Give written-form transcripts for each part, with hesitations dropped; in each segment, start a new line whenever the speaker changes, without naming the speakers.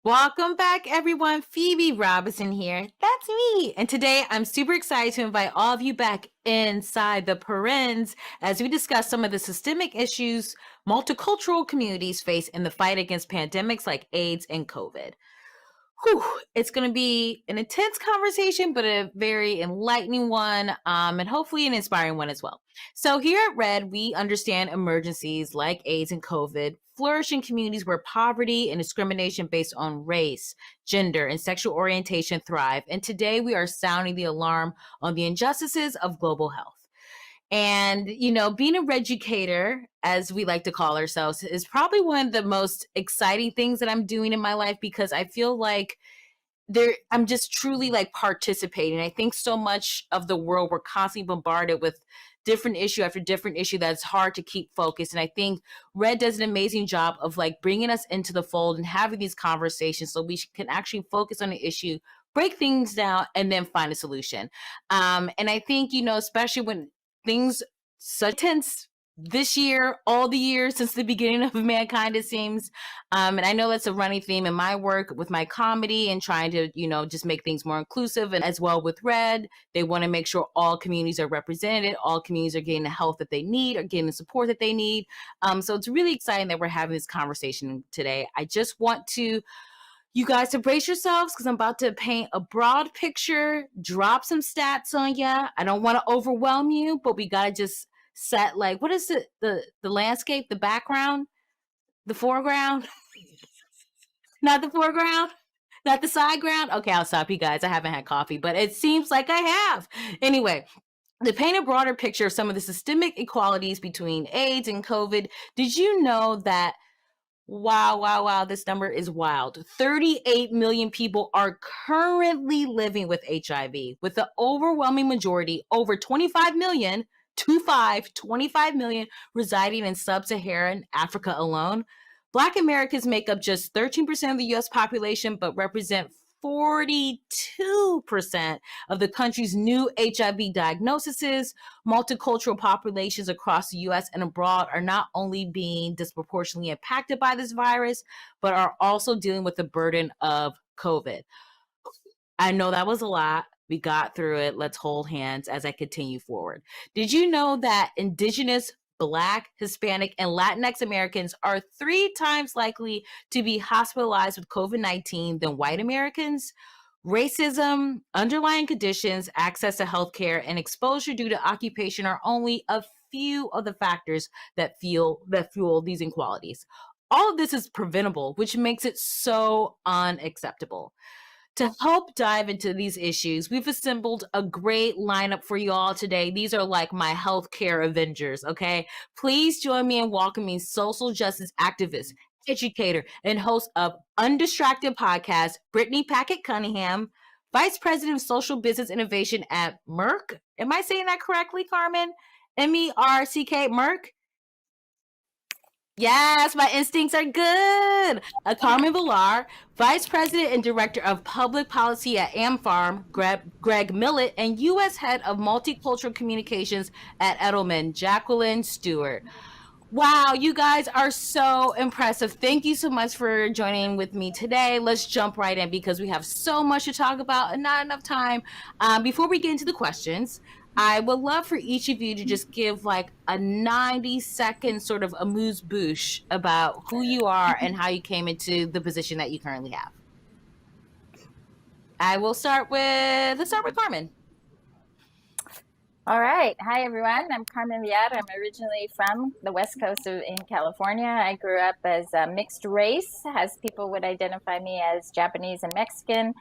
Welcome back, everyone. Phoebe Robinson here. That's me. And today I'm super excited to invite all of you back inside the PARENS as we discuss some of the systemic issues multicultural communities face in the fight against pandemics like AIDS and COVID. Whew, it's going to be an intense conversation, but a very enlightening one, and hopefully an inspiring one as well. So, here at Red, we understand emergencies like AIDS and COVID flourish in communities where poverty and discrimination based on race, gender, and sexual orientation thrive. And today we are sounding the alarm on the injustices of global health. And, being a Educator, as we like to call ourselves, is probably one of the most exciting things that I'm doing in my life because I feel like I'm just truly like participating. I think so much of the world, we're constantly bombarded with different issue after different issue that's hard to keep focused. And I think Red does an amazing job of like bringing us into the fold and having these conversations so we can actually focus on the issue, break things down, and then find a solution. And I think, especially when things such tense this year, all the years since the beginning of mankind, it seems. And I know that's a running theme in my work with my comedy and trying to, just make things more inclusive. And as well with Red, they want to make sure all communities are represented, all communities are getting the help that they need, or getting the support that they need. So it's really exciting that we're having this conversation today. I just want you guys to brace yourselves because I'm about to paint a broad picture, drop some stats on you. I don't want to overwhelm you, but we got to just set like, what is it? The landscape, the background, the foreground, not the foreground, not the side ground. Okay, I'll stop you guys. I haven't had coffee, but it seems like I have. Anyway, to paint a broader picture of some of the systemic inequalities between AIDS and COVID, did you know that wow, this number is wild. 38 million people are currently living with HIV, with the overwhelming majority, over 25 million, 25 million, residing in sub-Saharan Africa alone. Black Americans make up just 13% of the US population, but represent 42% of the country's new HIV diagnoses. Multicultural populations across the US and abroad are not only being disproportionately impacted by this virus, but are also dealing with the burden of COVID. I know that was a lot. We got through it. Let's hold hands as I continue forward. Did you know that Indigenous, Black, Hispanic, and Latinx Americans are 3 times likely to be hospitalized with COVID-19 than white Americans? Racism, underlying conditions, access to healthcare, and exposure due to occupation are only a few of the factors that fuel these inequalities. All of this is preventable, which makes it so unacceptable. To help dive into these issues, we've assembled a great lineup for you all today. These are like my healthcare Avengers, okay? Please join me in welcoming social justice activist, educator, and host of Undistracted podcast, Brittany Packnett Cunningham, Vice President of Social Business Innovation at Merck. Am I saying that correctly, Carmen? MERCK, Merck? Yes, my instincts are good. Carmen Villar, Vice President and Director of Public Policy at amfAR, Greg Millet, and U.S. Head of Multicultural Communications at Edelman, Jackeline Stewart. Wow, you guys are so impressive. Thank you so much for joining with me today. Let's jump right in because we have so much to talk about and not enough time. Before we get into the questions, I would love for each of you to just give like a 90-second sort of amuse-bouche about who you are and how you came into the position that you currently have. Let's start with Carmen.
All right. Hi, everyone. I'm Carmen Villar. I'm originally from the West Coast in California. I grew up as a mixed race, as people would identify me as Japanese and Mexican,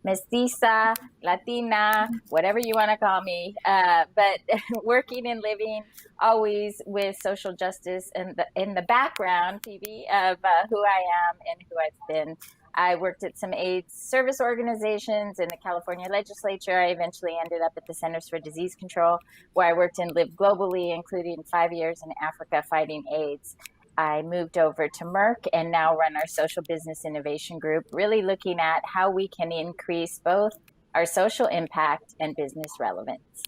mestiza, Latina, whatever you want to call me. But working and living always with social justice in the background, Phoebe, of who I am and who I've been. I worked at some AIDS service organizations in the California legislature. I eventually ended up at the Centers for Disease Control, where I worked and lived globally, including 5 years in Africa fighting AIDS. I moved over to Merck and now run our social business innovation group, really looking at how we can increase both our social impact and business relevance.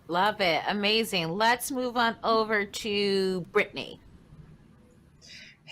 Love it. Amazing. Let's move on over to Brittany.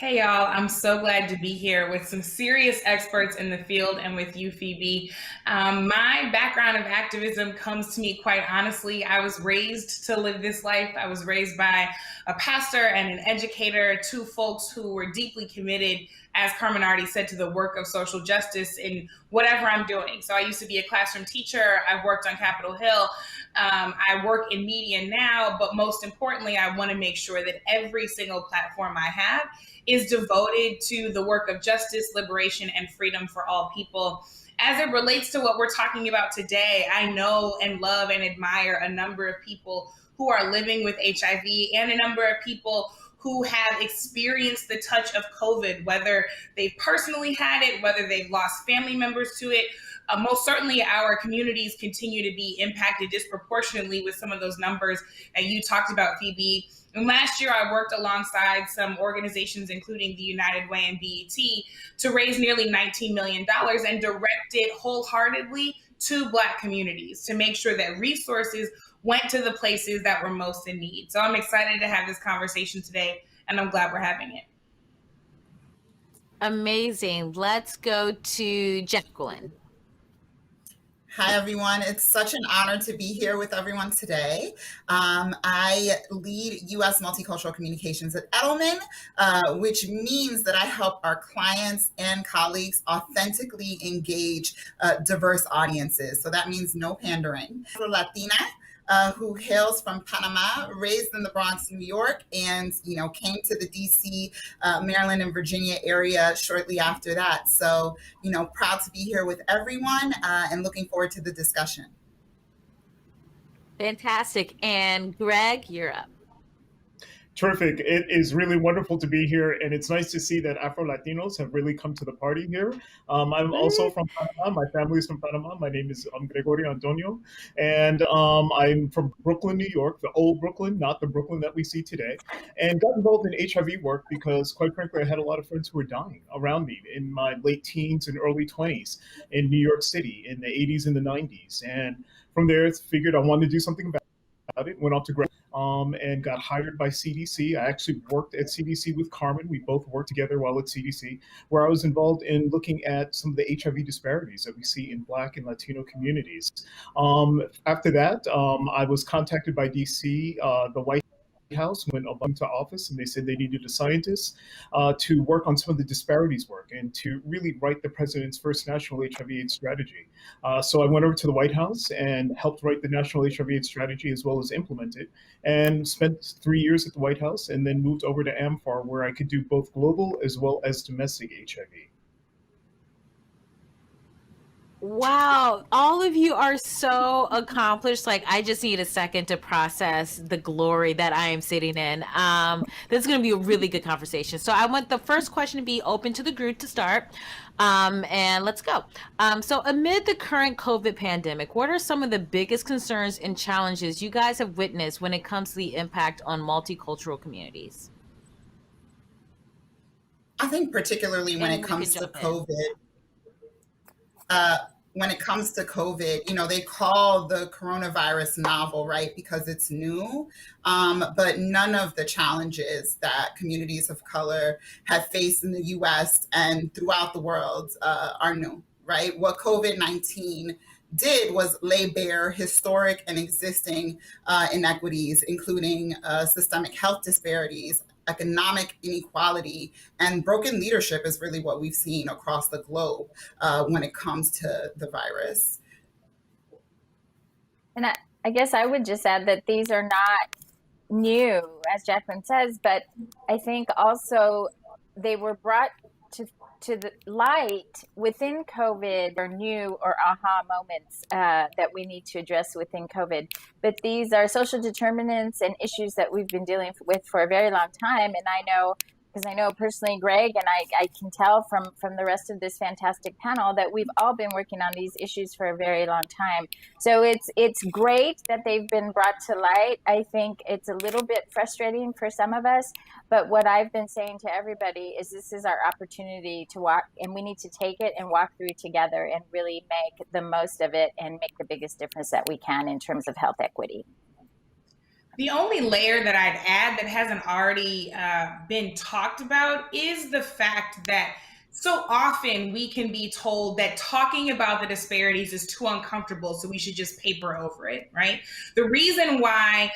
Hey y'all, I'm so glad to be here with some serious experts in the field and with you, Phoebe. My background of activism comes to me quite honestly. I was raised to live this life. I was raised by a pastor and an educator, two folks who were deeply committed, as Carmen already said, to the work of social justice in whatever I'm doing. So I used to be a classroom teacher. I've worked on Capitol Hill. I work in media now, but most importantly, I want to make sure that every single platform I have is devoted to the work of justice, liberation, and freedom for all people. As it relates to what we're talking about today, I know and love and admire a number of people who are living with HIV and a number of people who have experienced the touch of COVID, whether they've personally had it, whether they've lost family members to it. Most certainly, our communities continue to be impacted disproportionately with some of those numbers that you talked about, Phoebe. And last year, I worked alongside some organizations, including the United Way and BET, to raise nearly $19 million and direct it wholeheartedly to Black communities to make sure that resources went to the places that were most in need. So I'm excited to have this conversation today, and I'm glad we're having it.
Amazing. Let's go to Jackeline.
Hi, everyone. It's such an honor to be here with everyone today. I lead U.S. Multicultural Communications at Edelman, which means that I help our clients and colleagues authentically engage diverse audiences. So that means no pandering. For Latina, who hails from Panama, raised in the Bronx, New York, and came to the DC, Maryland, and Virginia area shortly after that. So proud to be here with everyone and looking forward to the discussion.
Fantastic. And Greg, you're up.
Terrific. It is really wonderful to be here, and it's nice to see that Afro-Latinos have really come to the party here. I'm also from Panama. My family is from Panama. My name is Gregorio Antonio, and I'm from Brooklyn, New York, the old Brooklyn, not the Brooklyn that we see today, and got involved in HIV work because, quite frankly, I had a lot of friends who were dying around me in my late teens and early 20s in New York City in the 80s and the 90s. And from there, figured I wanted to do something about it, went off to grad and got hired by CDC. I actually worked at CDC with Carmen. We both worked together while at CDC, where I was involved in looking at some of the HIV disparities that we see in Black and Latino communities. After that, I was contacted by DC, the White House, went to office, and they said they needed a scientist to work on some of the disparities work and to really write the president's first national HIV/AIDS strategy. So I went over to the White House and helped write the national HIV/AIDS strategy as well as implement it, and spent 3 years at the White House, and then moved over to amfAR, where I could do both global as well as domestic HIV.
Wow, all of you are so accomplished. Like, I just need a second to process the glory that I am sitting in. This is going to be a really good conversation. So I want the first question to be open to the group to start. And let's go. So amid the current COVID pandemic, what are some of the biggest concerns and challenges you guys have witnessed when it comes to the impact on multicultural communities?
I think particularly when it comes to COVID, they call the coronavirus novel, right? Because it's new, but none of the challenges that communities of color have faced in the US and throughout the world are new, right? What COVID-19 did was lay bare historic and existing inequities, including systemic health disparities, economic inequality, and broken leadership is really what we've seen across the globe when it comes to the virus.
And I guess I would just add that these are not new, as Jacqueline says, but I think also they were brought to the light within COVID, or new or aha moments that we need to address within COVID. But these are social determinants and issues that we've been dealing with for a very long time. And I know, because I know personally Greg, and I can tell from the rest of this fantastic panel that we've all been working on these issues for a very long time. So it's great that they've been brought to light. I think it's a little bit frustrating for some of us, but what I've been saying to everybody is this is our opportunity to walk, and we need to take it and walk through together and really make the most of it and make the biggest difference that we can in terms of health equity.
The only layer that I'd add that hasn't already been talked about is the fact that so often we can be told that talking about the disparities is too uncomfortable, so we should just paper over it, right? The reason why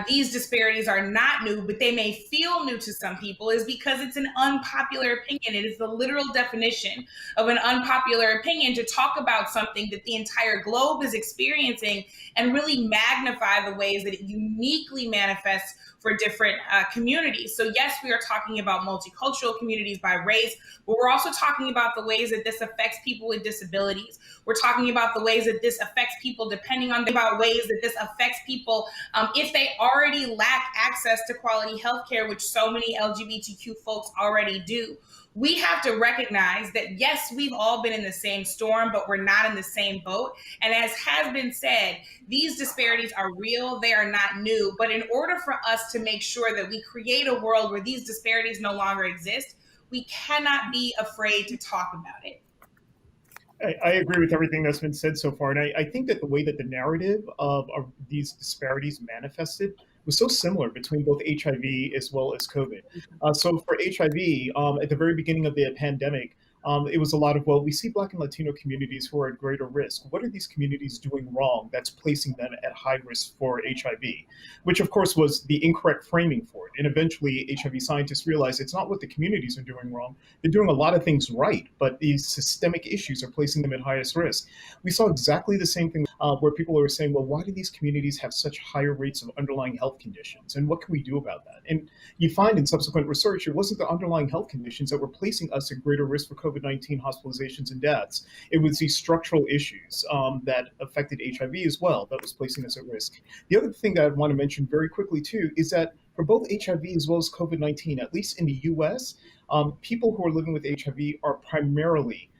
these disparities are not new, but they may feel new to some people, is because it's an unpopular opinion. It is the literal definition of an unpopular opinion to talk about something that the entire globe is experiencing and really magnify the ways that it uniquely manifests for different communities. So yes, we are talking about multicultural communities by race, but we're also talking about the ways that this affects people with disabilities. We're talking about the ways that this affects people depending on about ways that this affects people if they already lack access to quality healthcare, which so many LGBTQ folks already do. We have to recognize that, yes, we've all been in the same storm, but we're not in the same boat. And as has been said, these disparities are real, they are not new. But in order for us to make sure that we create a world where these disparities no longer exist, we cannot be afraid to talk about it.
I agree with everything that's been said so far. And I think that the way that the narrative of these disparities manifested was so similar between both HIV as well as COVID. So for HIV, at the very beginning of the pandemic, it was a lot of, well, we see Black and Latino communities who are at greater risk. What are these communities doing wrong that's placing them at high risk for HIV? Which, of course, was the incorrect framing for it. And eventually, HIV scientists realized it's not what the communities are doing wrong. They're doing a lot of things right, but these systemic issues are placing them at highest risk. We saw exactly the same thing where people are saying, well, why do these communities have such higher rates of underlying health conditions? And what can we do about that? And you find in subsequent research, it wasn't the underlying health conditions that were placing us at greater risk for COVID-19 hospitalizations and deaths. It was these structural issues that affected HIV as well that was placing us at risk. The other thing that I want to mention very quickly too is that for both HIV as well as COVID-19, at least in the US, people who are living with HIV are primarily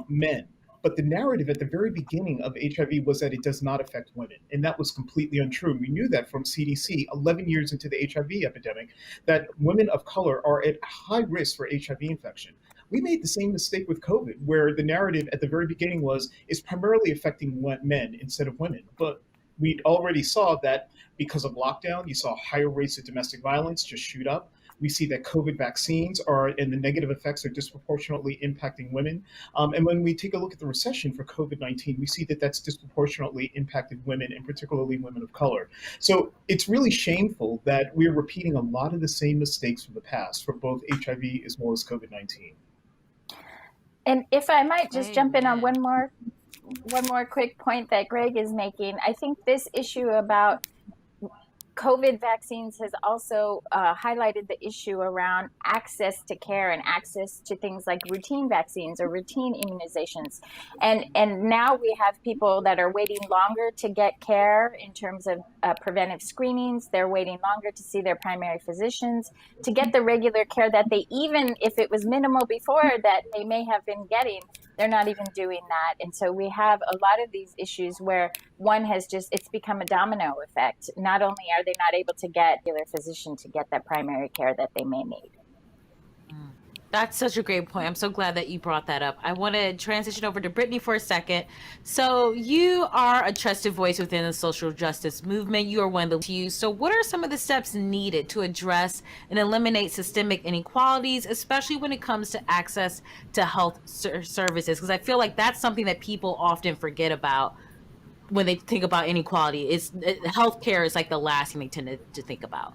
men. But the narrative at the very beginning of HIV was that it does not affect women. And that was completely untrue. We knew that from CDC 11 years into the HIV epidemic, that women of color are at high risk for HIV infection. We made the same mistake with COVID, where the narrative at the very beginning was it's primarily affecting men instead of women. But we already saw that because of lockdown, you saw higher rates of domestic violence just shoot up. We see that COVID vaccines and the negative effects are disproportionately impacting women. And when we take a look at the recession for COVID-19, we see that that's disproportionately impacted women, and particularly women of color. So it's really shameful that we're repeating a lot of the same mistakes from the past for both HIV as well as COVID-19.
And if I might just jump in on one more quick point that Greg is making, I think this issue about COVID vaccines has also highlighted the issue around access to care and access to things like routine vaccines or routine immunizations. And now we have people that are waiting longer to get care in terms of preventive screenings. They're waiting longer to see their primary physicians, to get the regular care that they, even if it was minimal before, that they may have been getting. They're not even doing that. And so we have a lot of these issues where one has it's become a domino effect. Not only are they not able to get their physician to get that primary care that they may need.
That's such a great point. I'm so glad that you brought that up. I want to transition over to Brittany for a second. So you are a trusted voice within the social justice movement. You are one of the few. So what are some of the steps needed to address and eliminate systemic inequalities, especially when it comes to access to health services? Because I feel like that's something that people often forget about when they think about inequality. Healthcare is like the last thing they tend to think about.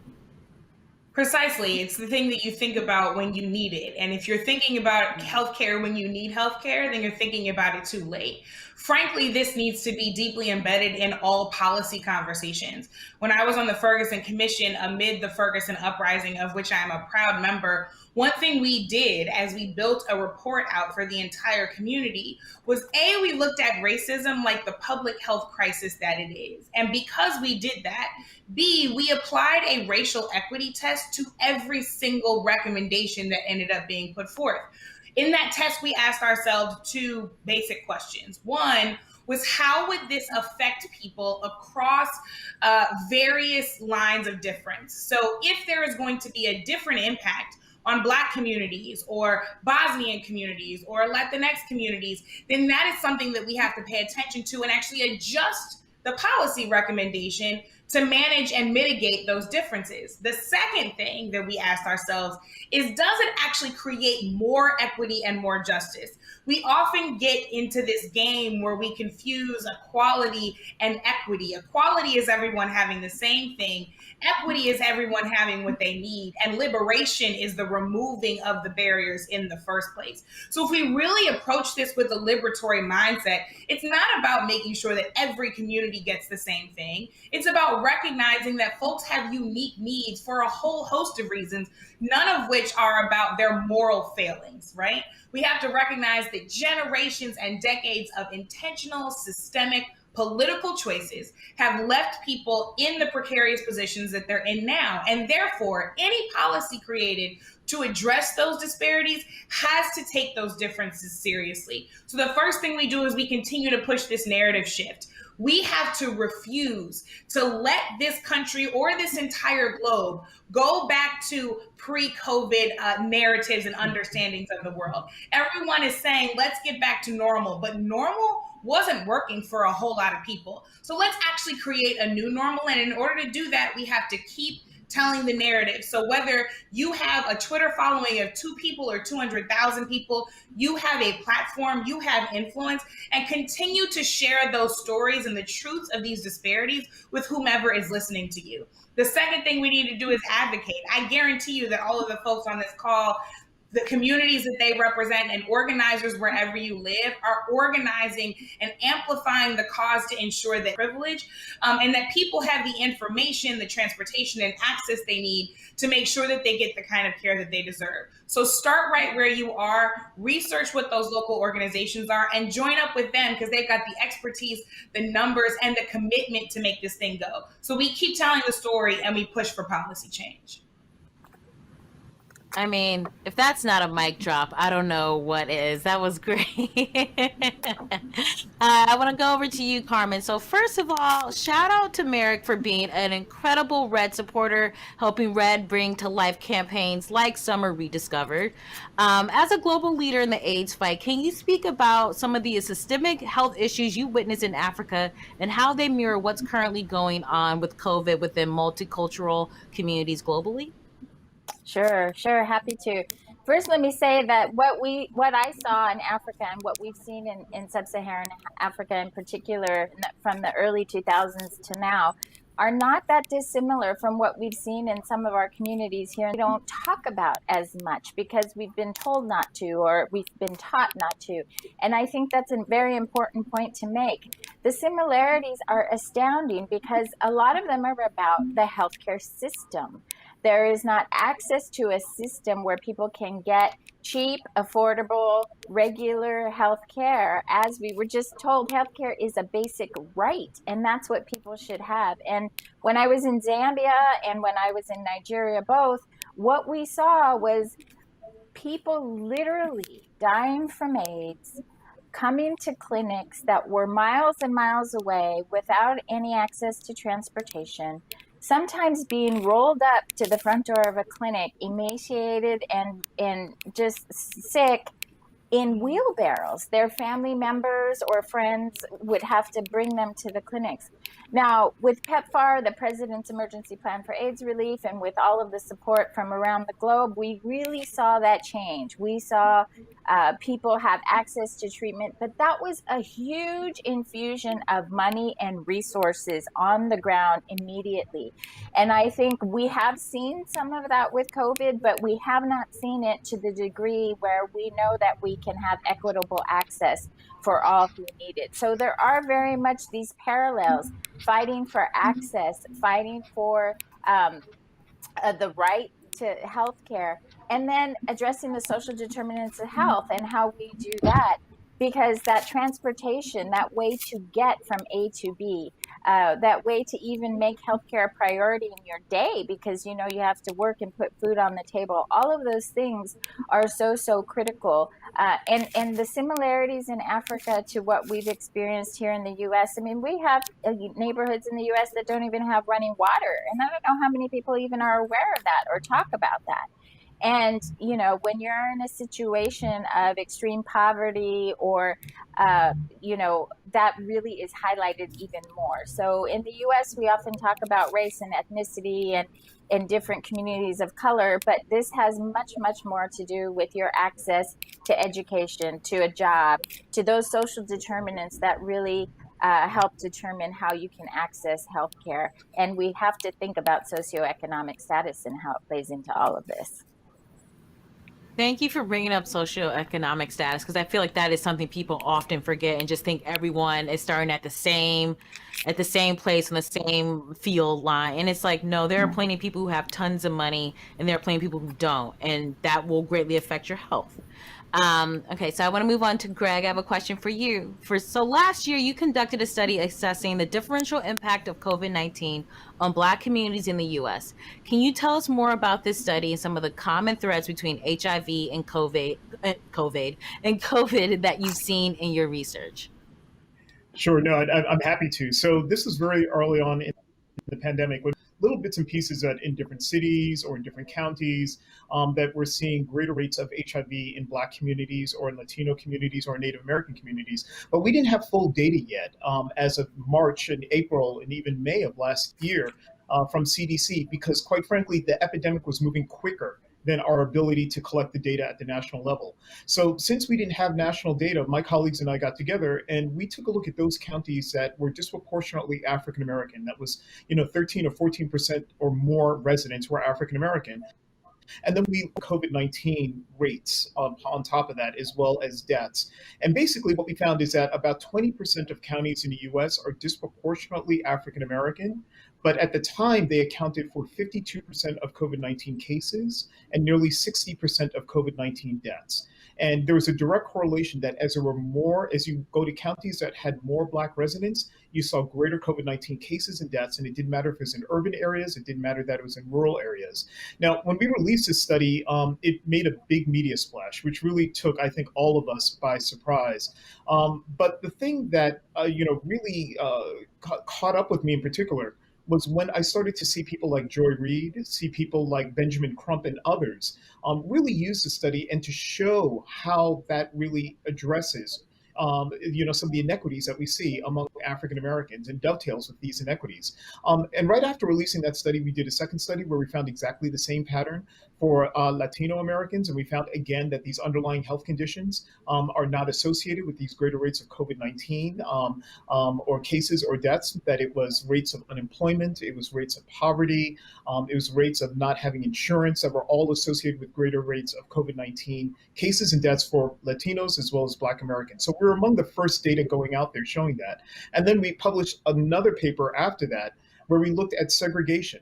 Precisely. It's the thing that you think about when you need it. And if you're thinking about healthcare when you need healthcare, then you're thinking about it too late. Frankly, this needs to be deeply embedded in all policy conversations. When I was on the Ferguson Commission amid the Ferguson uprising, of which I'm a proud member, one thing we did as we built a report out for the entire community was we looked at racism like the public health crisis that it is. And because we did that, B, we applied a racial equity test to every single recommendation that ended up being put forth. In that test, we asked ourselves two basic questions. One was, how would this affect people across various lines of difference? So if there is going to be a different impact on Black communities or Bosnian communities or Latinx communities, then that is something that we have to pay attention to and actually adjust the policy recommendation to manage and mitigate those differences. The second thing that we asked ourselves is, does it actually create more equity and more justice? We often get into this game where we confuse equality and equity. Equality is everyone having the same thing. Equity is everyone having what they need. And liberation is the removing of the barriers in the first place. So if we really approach this with a liberatory mindset, it's not about making sure that every community gets the same thing. It's about recognizing that folks have unique needs for a whole host of reasons, none of which are about their moral failings, right? We have to recognize that generations and decades of intentional, systemic, political choices have left people in the precarious positions that they're in now. And therefore, any policy created to address those disparities has to take those differences seriously. So the first thing we do is we continue to push this narrative shift. We have to refuse to let this country or this entire globe go back to pre-COVID narratives and understandings of the world. Everyone is saying, let's get back to normal, but normal wasn't working for a whole lot of people. So let's actually create a new normal. And in order to do that, we have to keep telling the narrative. So whether you have a Twitter following of 2 people or 200,000 people, you have a platform, you have influence, and continue to share those stories and the truths of these disparities with whomever is listening to you. The second thing we need to do is advocate. I guarantee you that all of the folks on this call, the communities that they represent and organizers wherever you live are organizing and amplifying the cause to ensure that privilege and that people have the information, the transportation and access they need to make sure that they get the kind of care that they deserve. So start right where you are, research what those local organizations are, and join up with them because they've got the expertise, the numbers, and the commitment to make this thing go. So we keep telling the story and we push for policy change.
I mean, if that's not a mic drop, I don't know what is. That was great. I want to go over to you, Carmen. So first of all, shout out to Merck for being an incredible Red supporter, helping Red bring to life campaigns like Summer Rediscovered. As a global leader in the AIDS fight, can you speak about some of the systemic health issues you witness in Africa and how they mirror what's currently going on with COVID within multicultural communities globally?
Sure, happy to. First, let me say that what I saw in Africa and what we've seen in sub-Saharan Africa in particular from the early 2000s to now are not that dissimilar from what we've seen in some of our communities here. We don't talk about as much because we've been told not to, or we've been taught not to. And I think that's a very important point to make. The similarities are astounding because a lot of them are about the healthcare system. There is not access to a system where people can get cheap, affordable, regular health care. As we were just told, healthcare is a basic right, and that's what people should have. And when I was in Zambia and when I was in Nigeria both, what we saw was people literally dying from AIDS, coming to clinics that were miles and miles away without any access to transportation, sometimes being rolled up to the front door of a clinic, emaciated and just sick, in wheelbarrows. Their family members or friends would have to bring them to the clinics. Now, with PEPFAR, the President's Emergency Plan for AIDS Relief, and with all of the support from around the globe, we really saw that change. We saw people have access to treatment, but that was a huge infusion of money and resources on the ground immediately. And I think we have seen some of that with COVID, but we have not seen it to the degree where we know that we can have equitable access for all who need it. So there are very much these parallels, fighting for access, fighting for the right to healthcare, and then addressing the social determinants of health and how we do that. Because that transportation, that way to get from A to B, that way to even make healthcare a priority in your day, because you know you have to work and put food on the table. All of those things are so critical. And the similarities in Africa to what we've experienced here in the U.S. I mean, we have neighborhoods in the U.S. that don't even have running water, and I don't know how many people even are aware of that or talk about that. And, you know, when you're in a situation of extreme poverty or, you know, that really is highlighted even more. So in the US, we often talk about race and ethnicity and in different communities of color, but this has much, much more to do with your access to education, to a job, to those social determinants that really help determine how you can access healthcare. And we have to think about socioeconomic status and how it plays into all of this.
Thank you for bringing up socioeconomic status, because I feel like that is something people often forget and just think everyone is starting at the same place on the same field line. And it's like, no, there are plenty of people who have tons of money and there are plenty of people who don't, and that will greatly affect your health. Okay, so I want to move on to Greg. I have a question for you. So last year, you conducted a study assessing the differential impact of COVID-19 on Black communities in the U.S. Can you tell us more about this study and some of the common threads between HIV and COVID that you've seen in your research?
Sure, no, I'm happy to. So this was very early on in the pandemic with little bits and pieces that in different cities or in different counties that we're seeing greater rates of HIV in Black communities or in Latino communities or Native American communities. But we didn't have full data yet as of March and April and even May of last year from CDC, because quite frankly, the epidemic was moving quicker than our ability to collect the data at the national level. So since we didn't have national data, my colleagues and I got together and we took a look at those counties that were disproportionately African American. That was, 13 or 14% or more residents were African American. And then we COVID-19 rates on top of that, as well as deaths. And basically what we found is that about 20% of counties in the US are disproportionately African American. But at the time, they accounted for 52% of COVID-19 cases and nearly 60% of COVID-19 deaths. And there was a direct correlation that as you go to counties that had more Black residents, you saw greater COVID-19 cases and deaths, and it didn't matter if it was in urban areas, it didn't matter that it was in rural areas. Now, when we released this study, it made a big media splash, which really took, I think, all of us by surprise. But the thing that, really caught up with me in particular was when I started to see people like Joy Reid, see people like Benjamin Crump and others really use the study and to show how that really addresses some of the inequities that we see among African Americans and dovetails with these inequities. And right after releasing that study, we did a second study where we found exactly the same pattern for Latino Americans. And we found again that these underlying health conditions are not associated with these greater rates of COVID-19 or cases or deaths, that it was rates of unemployment, it was rates of poverty, it was rates of not having insurance that were all associated with greater rates of COVID-19 cases and deaths for Latinos as well as Black Americans. So we're among the first data going out there showing that. And then we published another paper after that where we looked at segregation.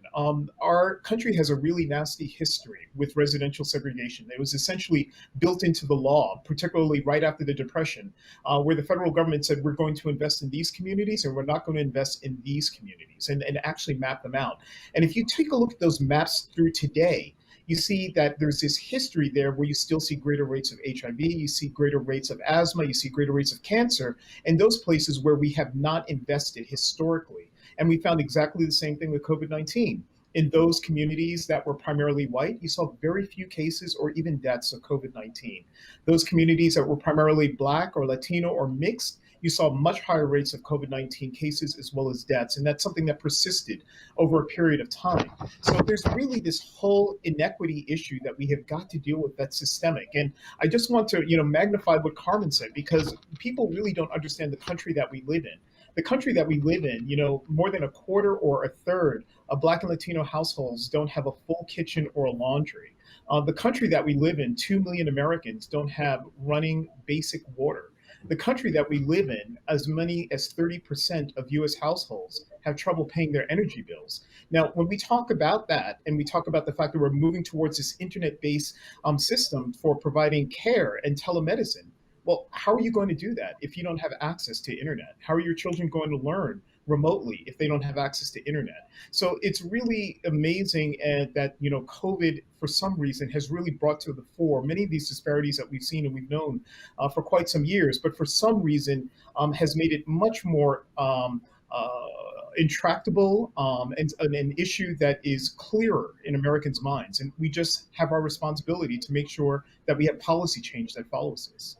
Our country has a really nasty history with residential segregation. It was essentially built into the law, particularly right after the Depression, where the federal government said, we're going to invest in these communities and we're not going to invest in these communities, and actually map them out. And if you take a look at those maps through today, you see that there's this history there where you still see greater rates of HIV, you see greater rates of asthma, you see greater rates of cancer in those places where we have not invested historically. And we found exactly the same thing with COVID-19. In those communities that were primarily white, you saw very few cases or even deaths of COVID-19. Those communities that were primarily Black or Latino or mixed, you saw much higher rates of COVID-19 cases as well as deaths. And that's something that persisted over a period of time. So there's really this whole inequity issue that we have got to deal with that's systemic. And I just want to, magnify what Carmen said, because people really don't understand the country that we live in. The country that we live in, more than a quarter or a third of Black and Latino households don't have a full kitchen or a laundry. The country that we live in, 2 million Americans don't have running basic water. The country that we live in, as many as 30% of US households have trouble paying their energy bills. Now, when we talk about that, and we talk about the fact that we're moving towards this internet-based system for providing care and telemedicine, well, how are you going to do that if you don't have access to internet? How are your children going to learn remotely if they don't have access to internet? So it's really amazing that, COVID, for some reason, has really brought to the fore many of these disparities that we've seen and we've known for quite some years, but for some reason has made it much more intractable and an issue that is clearer in Americans' minds. And we just have our responsibility to make sure that we have policy change that follows this.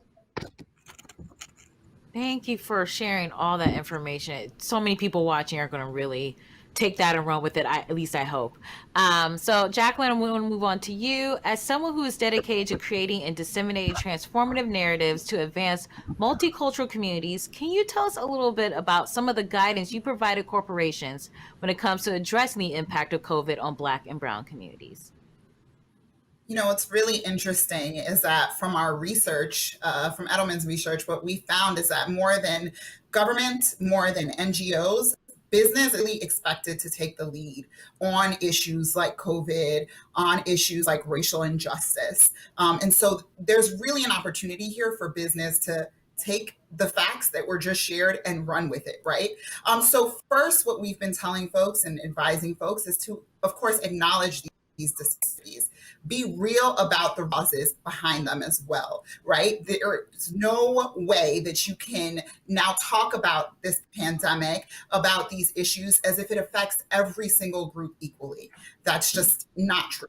Thank you for sharing all that information. So many people watching are going to really take that and run with it. At least I hope. So Jackeline, I'm going to move on to you. As someone who is dedicated to creating and disseminating transformative narratives to advance multicultural communities, can you tell us a little bit about some of the guidance you provided corporations when it comes to addressing the impact of COVID on Black and Brown communities?
You know, what's really interesting is that from our research, from Edelman's research, what we found is that more than government, more than NGOs, business is really expected to take the lead on issues like COVID, on issues like racial injustice. And so there's really an opportunity here for business to take the facts that were just shared and run with it, right? So first, what we've been telling folks and advising folks is to, of course, acknowledge these disparities. Be real about the causes behind them as well, right? There's no way that you can now talk about this pandemic, about these issues, as if it affects every single group equally. That's just not true.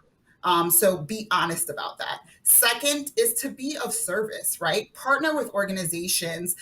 So be honest about that. Second is to be of service, right? Partner with organizations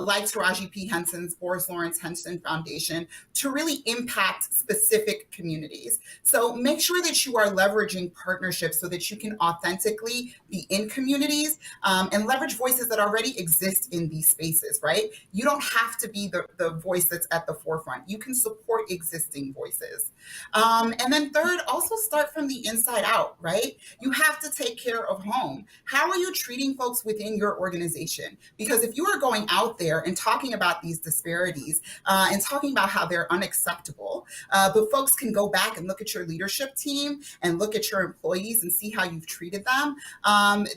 like Taraji P. Henson's Boris Lawrence Henson Foundation to really impact specific communities. So make sure that you are leveraging partnerships so that you can authentically be in communities and leverage voices that already exist in these spaces, right? You don't have to be the voice that's at the forefront. You can support existing voices. And then third, also start from the inside out, right? You have to take care of home. How are you treating folks within your organization? Because if you are going out there and talking about these disparities and talking about how they're unacceptable, but folks can go back and look at your leadership team and look at your employees and see how you've treated them,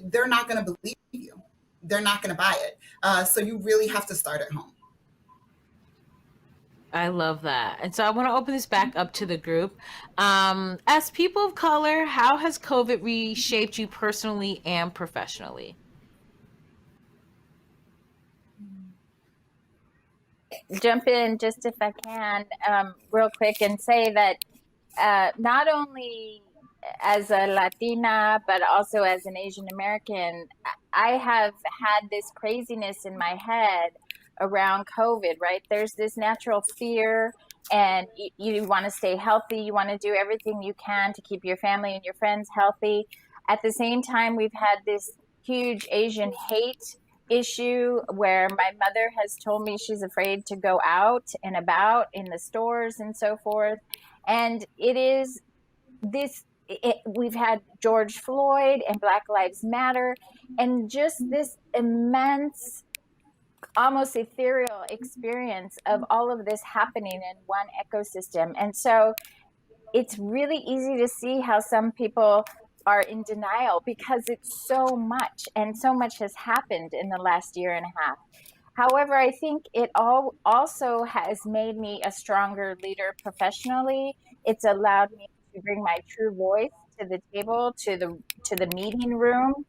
they're not going to believe you. They're not going to buy it. So you really have to start at home.
I love that. And so I want to open this back up to the group. As people of color, how has COVID reshaped you personally and professionally?
Jump in just if I can, real quick, and say that not only as a Latina, but also as an Asian American, I have had this craziness in my head around COVID, right? There's this natural fear, and you want to stay healthy. You want to do everything you can to keep your family and your friends healthy. At the same time, we've had this huge Asian hate issue where my mother has told me she's afraid to go out and about in the stores and so forth. And it is this, we've had George Floyd and Black Lives Matter, and just this immense, almost ethereal experience of all of this happening in one ecosystem. And so it's really easy to see how some people are in denial because it's so much, and so much has happened in the last year and a half. However, I think it also has made me a stronger leader professionally. It's allowed me to bring my true voice to the table, to the meeting room.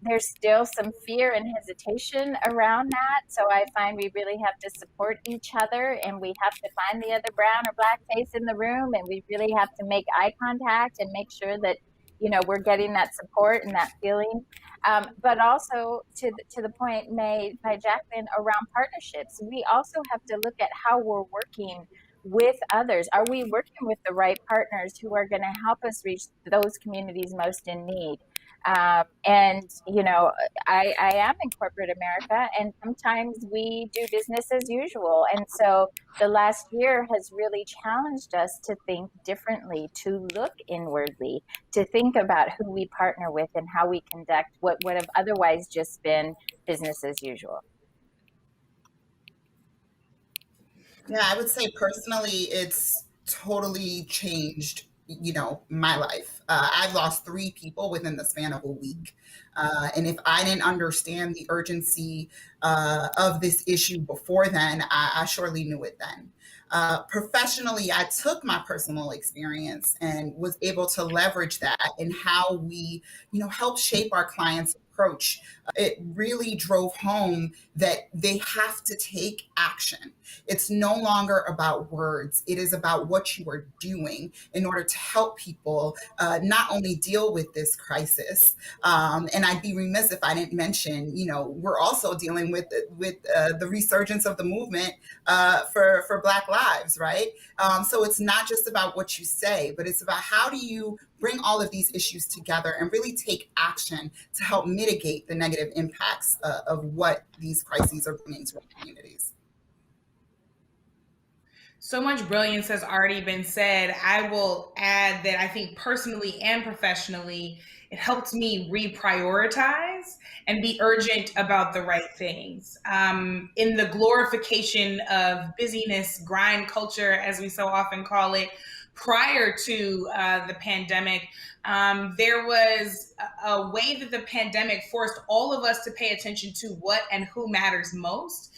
There's still some fear and hesitation around that. So I find we really have to support each other, and we have to find the other brown or Black face in the room, and we really have to make eye contact and make sure that, you know, we're getting that support and that feeling. But also to the point made by Jackeline around partnerships, we also have to look at how we're working with others. Are we working with the right partners who are going to help us reach those communities most in need? And, you know, I am in corporate America, and sometimes we do business as usual. And so the last year has really challenged us to think differently, to look inwardly, to think about who we partner with and how we conduct what would have otherwise just been business as usual.
Yeah, I would say personally, it's totally changed, you know, my life. I've lost 3 people within the span of a week. And if I didn't understand the urgency of this issue before then, I surely knew it then. Professionally, I took my personal experience and was able to leverage that in how we, you know, help shape our clients' approach, it really drove home that they have to take action. It's no longer about words. It is about what you are doing in order to help people not only deal with this crisis, and I'd be remiss if I didn't mention, we're also dealing with the resurgence of the movement for Black lives, right? So it's not just about what you say, but it's about how do you bring all of these issues together and really take action to help mitigate the negative impacts of what these crises are bringing to our communities.
So much brilliance has already been said. I will add that I think personally and professionally, it helped me reprioritize and be urgent about the right things. In the glorification of busyness, grind culture, as we so often call it, prior to the pandemic, there was a way that the pandemic forced all of us to pay attention to what and who matters most,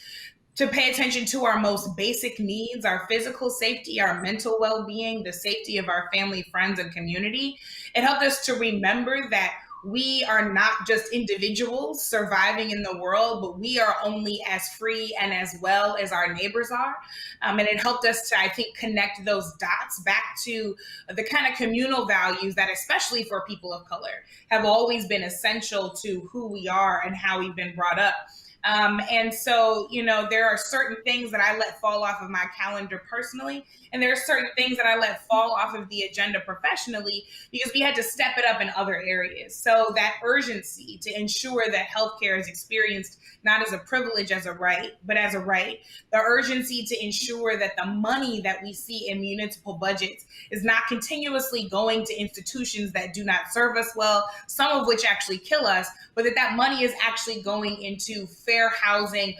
to pay attention to our most basic needs, our physical safety, our mental well-being, the safety of our family, friends, and community. It helped us to remember that we are not just individuals surviving in the world, but we are only as free and as well as our neighbors are. And it helped us to, I think, connect those dots back to the kind of communal values that, especially for people of color, have always been essential to who we are and how we've been brought up. And so, there are certain things that I let fall off of my calendar personally, and there are certain things that I let fall off of the agenda professionally because we had to step it up in other areas. So that urgency to ensure that healthcare is experienced not as a privilege, as a right, but as a right. The urgency to ensure that the money that we see in municipal budgets is not continuously going to institutions that do not serve us well, some of which actually kill us, but that money is actually going into fair housing,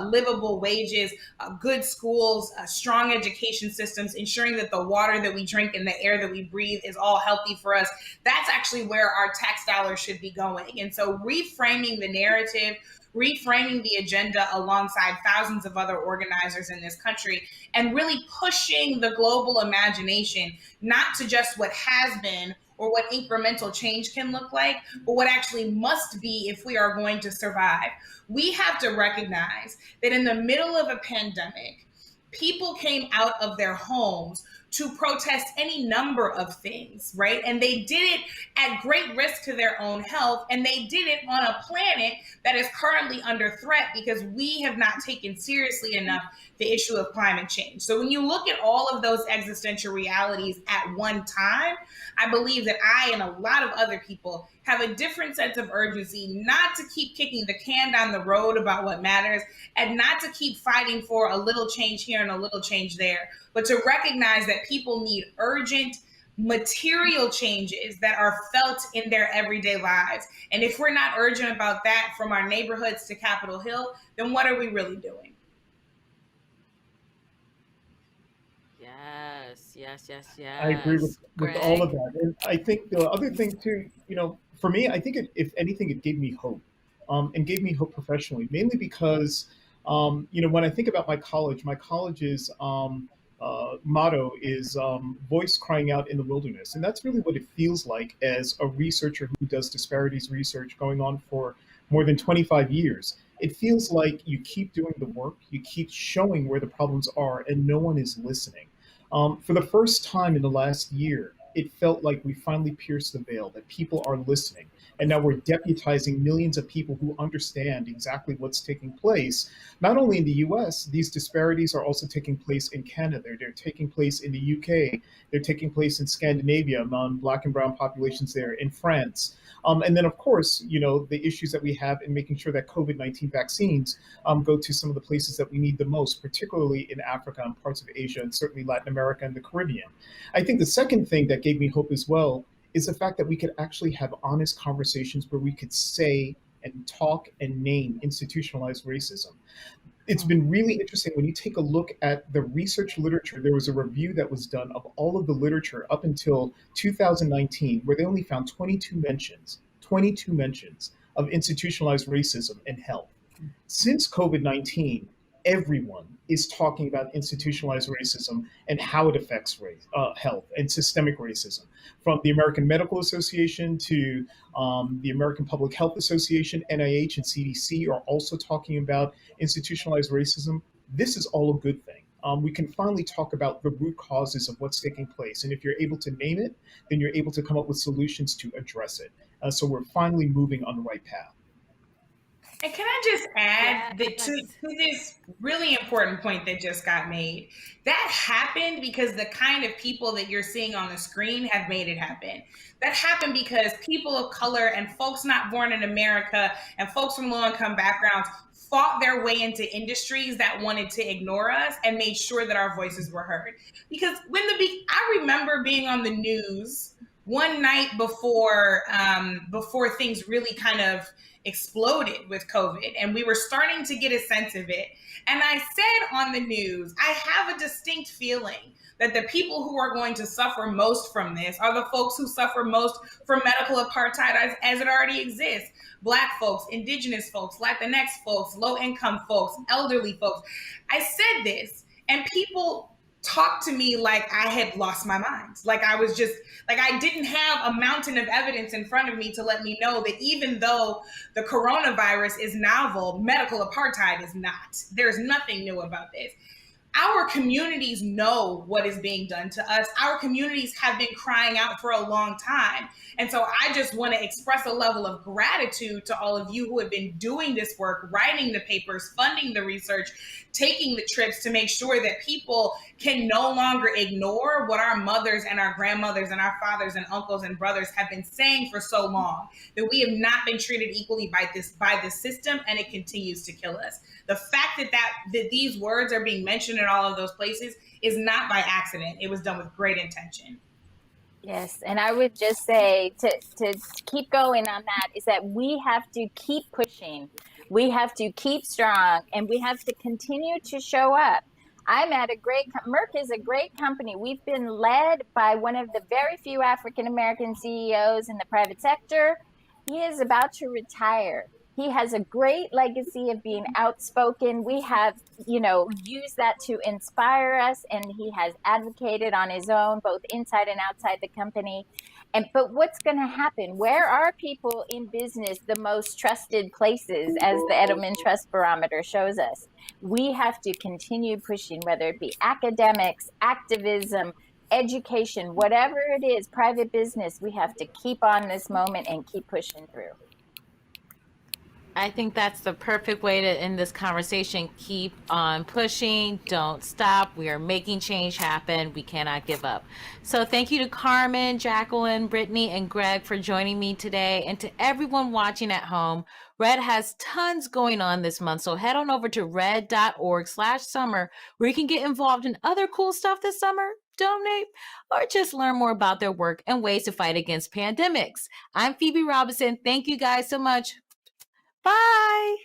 livable wages, good schools, strong education systems, ensuring that the water that we drink and the air that we breathe is all healthy for us. That's actually where our tax dollars should be going. And so reframing the narrative, reframing the agenda alongside thousands of other organizers in this country, and really pushing the global imagination, not to just what has been or what incremental change can look like, but what actually must be if we are going to survive. We have to recognize that in the middle of a pandemic, people came out of their homes to protest any number of things, right? And they did it at great risk to their own health. And they did it on a planet that is currently under threat because we have not taken seriously enough the issue of climate change. So when you look at all of those existential realities at one time, I believe that I and a lot of other people have a different sense of urgency, not to keep kicking the can down the road about what matters and not to keep fighting for a little change here and a little change there, but to recognize that people need urgent material changes that are felt in their everyday lives. And if we're not urgent about that from our neighborhoods to Capitol Hill, then what are we really doing?
Yes.
I agree with all of that. And I think the other thing too, for me, I think if anything, it gave me hope, and gave me hope professionally, mainly because, when I think about my college's motto is voice crying out in the wilderness. And that's really what it feels like as a researcher who does disparities research going on for more than 25 years. It feels like you keep doing the work, you keep showing where the problems are, and no one is listening. For the first time in the last year, it felt like we finally pierced the veil, that people are listening. And now we're deputizing millions of people who understand exactly what's taking place. Not only in the US, these disparities are also taking place in Canada. They're taking place in the UK. They're taking place in Scandinavia among Black and brown populations there, in France. And then, of course, the issues that we have in making sure that COVID-19 vaccines go to some of the places that we need the most, particularly in Africa and parts of Asia, and certainly Latin America and the Caribbean. I think the second thing that gave me hope as well is the fact that we could actually have honest conversations where we could say and talk and name institutionalized racism. It's been really interesting when you take a look at the research literature. There was a review that was done of all of the literature up until 2019, where they only found 22 mentions of institutionalized racism in health. Since COVID-19, everyone is talking about institutionalized racism and how it affects health and systemic racism. From the American Medical Association to the American Public Health Association, NIH and CDC are also talking about institutionalized racism. This is all a good thing. We can finally talk about the root causes of what's taking place. And if you're able to name it, then you're able to come up with solutions to address it. So we're finally moving on the right path.
And can I just add that to this really important point that just got made, that happened because the kind of people that you're seeing on the screen have made it happen. That happened because people of color and folks not born in America and folks from low-income backgrounds fought their way into industries that wanted to ignore us and made sure that our voices were heard. Because I remember being on the news one night before things really kind of exploded with COVID, and we were starting to get a sense of it. And I said on the news, I have a distinct feeling that the people who are going to suffer most from this are the folks who suffer most from medical apartheid as it already exists. Black folks, indigenous folks, Latinx folks, low-income folks, elderly folks. I said this, and people talked to me like I had lost my mind. Like I was just, like I didn't have a mountain of evidence in front of me to let me know that even though the coronavirus is novel, medical apartheid is not. There's nothing new about this. Our communities know what is being done to us. Our communities have been crying out for a long time. And so I just want to express a level of gratitude to all of you who have been doing this work, writing the papers, funding the research, taking the trips to make sure that people can no longer ignore what our mothers and our grandmothers and our fathers and uncles and brothers have been saying for so long, that we have not been treated equally by the system, and it continues to kill us. The fact that these words are being mentioned in all of those places is not by accident. It was done with great intention.
Yes, and I would just say to keep going on that is that we have to keep pushing. We have to keep strong, and we have to continue to show up. I'm at Merck is a great company. We've been led by one of the very few African-American CEOs in the private sector. He is about to retire. He has a great legacy of being outspoken. We have, used that to inspire us, and he has advocated on his own, both inside and outside the company. But what's going to happen? Where are people in business the most trusted places, as the Edelman Trust Barometer shows us? We have to continue pushing, whether it be academics, activism, education, whatever it is, private business. We have to keep on this moment and keep pushing through.
I think that's the perfect way to end this conversation. Keep on pushing. Don't stop. We are making change happen. We cannot give up. So thank you to Carmen, Jackeline, Brittany, and Greg for joining me today. And to everyone watching at home, RED has tons going on this month. So head on over to red.org/summer, where you can get involved in other cool stuff this summer, donate, or just learn more about their work and ways to fight against pandemics. I'm Phoebe Robinson. Thank you guys so much. Bye.